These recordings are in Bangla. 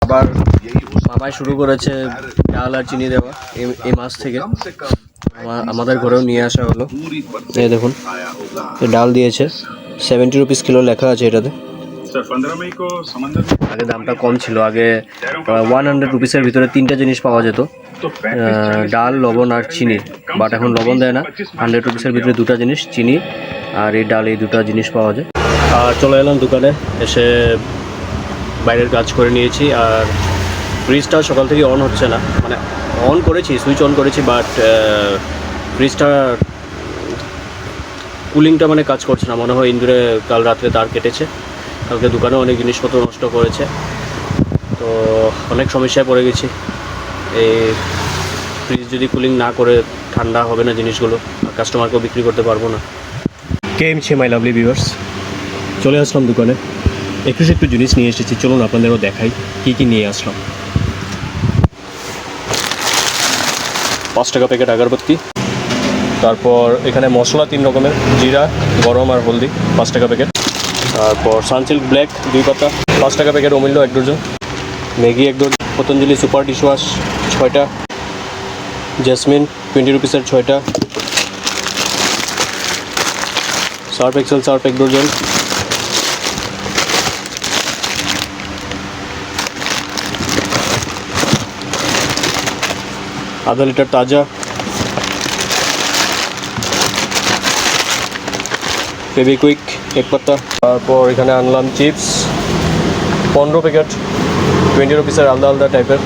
আবার মামাই শুরু করেছে ডাল আর চিনি দেওয়া এই মাস থেকে আমাদের ঘরেও নিয়ে আসা হলো। এই দেখুন ডাল দিয়েছে 70 রুপিস কিলো লেখা আছে এটাতে। আগে দামটা কম ছিল, আগে 100 রুপিসের ভিতরে 3টা জিনিস পাওয়া যেত, ডাল, লবণ আর চিনি। বাট এখন লবণ দেয় না, 100 রুপিসের ভিতরে 2টা জিনিস, চিনি আর এই ডাল, এই 2টা জিনিস পাওয়া যায়। আর চলে এলাম দোকানে, এসে বাইরের কাজ করে নিয়েছি। আর ফ্রিজটা সকাল থেকে অন হচ্ছে না, মানে অন করেছি, সুইচ অন করেছি, বাট ফ্রিজটা কুলিংটা মানে কাজ করছে না। মনে হয় ইন্দুরে কাল রাত্রে তার কেটেছে, কালকে দোকানে অনেক জিনিসপত্র নষ্ট করেছে, তো অনেক সমস্যায় পড়ে গেছি। এই ফ্রিজ যদি কুলিং না করে ঠান্ডা হবে না জিনিসগুলো, আর কাস্টমারকেও বিক্রি করতে পারবো না। কেমছে মাই লাভলি ভিউয়ার্স, চলে আসলাম দোকানে, একটু জিনিস নিয়ে এসেছি। চলুন আপনাদেরও দেখাই কী কী নিয়ে আসলাম। 5 টাকা প্যাকেট আগরবাতি, তারপর এখানে মশলা 3 রকমের, জিরা, গরম আর হলদি 5 টাকা প্যাকেট। তারপর সানসিল্ক ব্ল্যাক 2 পাতা 5 টাকা packet, Amulya 1 dozen, Maggi 1 dozen, Patanjali super dishwash 6টা, জেসমিন 20 রুপিসের 6টা, সার্ফ এক্সেল সার্ফ 1 ডজন, आधा लीटर ताज़ा, फेविक्विक 1 पत्ता। তারপর এখানে আনলাম চিপস 15 প্যাকেট, 20 রুপিসের আলাদা আলাদা টাইপের,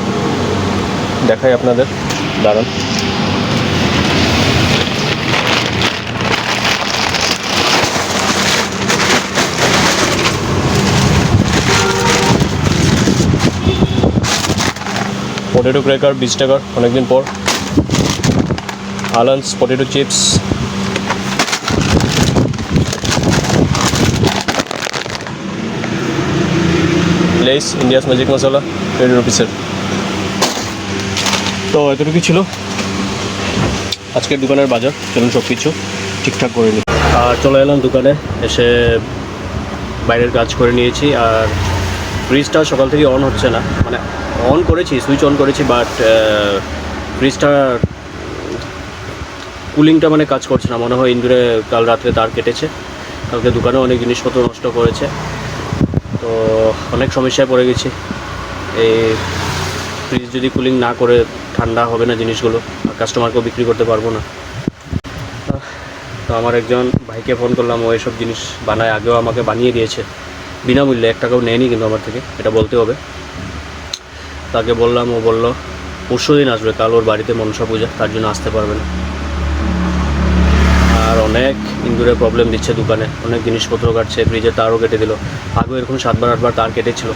দেখাই আপনাদের, দাঁড়ান। পটেটো ক্র্যাকার 20 টাকার, অনেকদিন পর। Allen's potato chips, Lay's India's magic masala 20 রুপিসের। তো এতটুকুই ছিল আজকের দোকানের বাজার। চলুন সব কিছু ঠিকঠাক করে নিই। আর চলে এলাম দোকানে, এসে বাইরের কাজ করে নিয়েছি। আর ফ্রিজটা সকাল থেকে অন হচ্ছে না, মানে অন করেছি, সুইচ অন করেছি, বাট ফ্রিজটা কুলিংটা মানে কাজ করছে না। মনে হয় ইন্দুরে কাল রাত্রে তার কেটেছে, কালকে দোকানে অনেক জিনিসপত্র নষ্ট করেছে, তো অনেক সমস্যায় পড়ে গেছি। এই ফ্রিজ যদি কুলিং না করে ঠান্ডা হবে না জিনিসগুলো, আর কাস্টমারকেও বিক্রি করতে পারবো না। তো আমার একজন ভাইকে ফোন করলাম, ও এসব জিনিস বানায়, আগেও আমাকে বানিয়ে দিয়েছে বিনামূল্যে, 1 টাকাও নেয়নি কিন্তু আমার থেকে, এটা বলতে হবে। তাকে বললাম, ও বলল পরশু দিন আসবে, কাল ওর বাড়িতে মনসা পূজা, তার জন্য আসতে পারবে না। আর অনেক ইন্দুরের প্রবলেম দিচ্ছে দোকানে, অনেক জিনিসপত্র কাটছে, ফ্রিজের তারও কেটে দিল। আগেও এরকম 7বার 8বার তার কেটেছিল,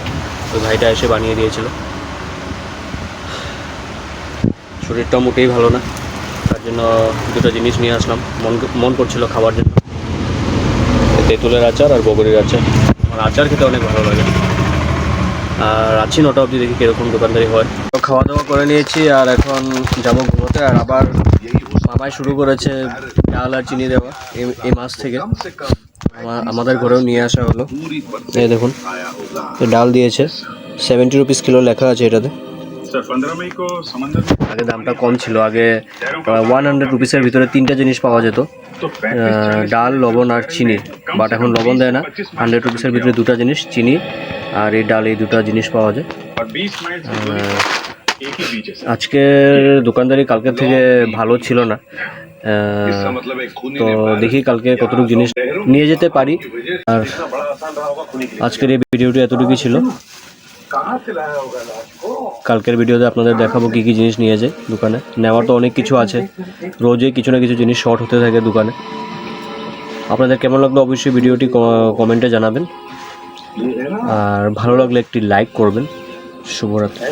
ওই ভাইটা এসে বানিয়ে দিয়েছিল। শরীরটাও মোটেই ভালো না, তার জন্য 2টা জিনিস নিয়ে আসলাম। মন করছিল খাওয়ার জন্য, তেঁতুলের আচার আর বগরির আচার। আমার আচার খেতে অনেক ভালো লাগে। আর আছি 9টা অবধি, দেখি কীরকম দোকানদারি হয়। খাওয়া দাওয়া করে নিয়েছি, আর এখন যাবো ঘুমোতে। আর আবার মামাই শুরু করেছে ডাল আর চিনি দেওয়া এই মাস থেকে আমাদের ঘরেও নিয়ে আসা হলো। এই দেখুন ডাল দিয়েছে 70 রুপিস কিলো লেখা আছে এটাতে। আগে দামটা কম ছিল, আগে 100 রুপিসের ভিতরে 3টা জিনিস পাওয়া যেত, ডাল, লবণ আর চিনি। বাট এখন লবণ দেয় না, 100 রুপিসের ভিতরে 2টা জিনিস, চিনি আর এই ডাল, এই 2টা জিনিস পাওয়া যায়। আজকে দোকানদারি কালকের থেকে ভালো ছিল না, তো দেখি কালকে কতটুকু জিনিস নিয়ে যেতে পারি। আর আজকের এই ভিডিওটি এতটুকুই ছিল। কালকের ভিডিওতে আপনাদের দেখাবো কী কী জিনিস নিয়ে যায় দোকানে। নেওয়ার তো অনেক কিছু আছে, রোজই কিছু না কিছু জিনিস শর্ট হতে থাকে দোকানে। আপনাদের কেমন লাগলো অবশ্যই ভিডিওটি কমেন্টে জানাবেন, আর ভালো লাগলে একটি লাইক করবেন। শুভরাত্রি।